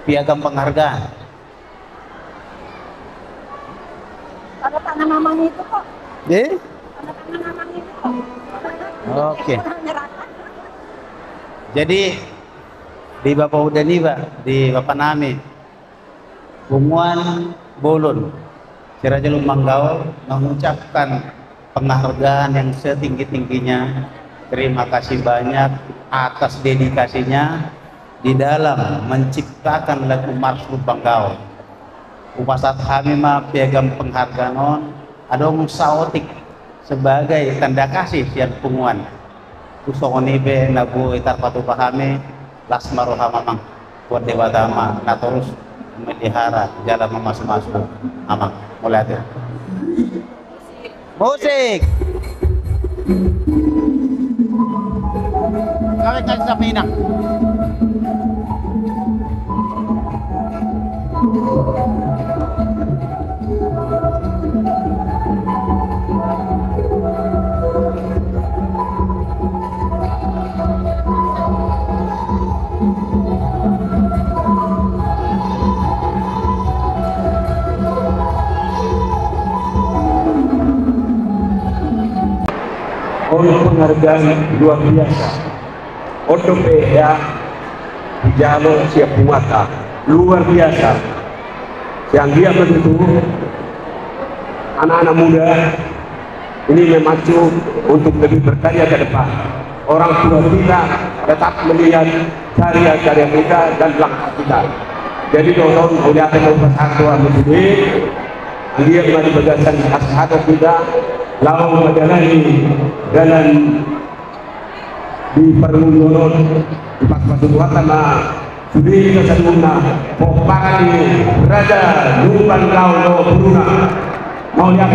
piagam penghargaan. Tanda tangan namanya itu kok. Eh? Tanda tangan namanya itu kok. Oke. Jadi di Bapak Udaniba, di Bapak Nami, Punguan Bolon, Sirajalum Manggau mengucapkan penghargaan yang setinggi-tingginya. Terima kasih banyak atas dedikasinya di dalam menciptakan lagu Marslu Banggau. Upasat hamima piagam penghargaan adong saotik sebagai tanda kasih sian punguan. Kusongonibe nagu itar patu pahame lasmaro hamamang buat dewa dama na terus melihara jalan memasuk-masuk amang mulai ada musik kawin kasih sa pinang oleh penghargaan luar biasa. Otopeda Jalo siap mata luar biasa. Yang dia begitu anak-anak muda ini memacu untuk lebih berkarya ke depan. Orang tua kita tetap melihat karya-karya kita dan langkah kita. Jadi tolong oleh apa yang bersatu menjadi dia mari bagasan ashadu kita lalu menjalani jalan di perlindungan di pas-pas karena sudah kita sebelumnya pokoknya berada lupan kau bruna mau lihat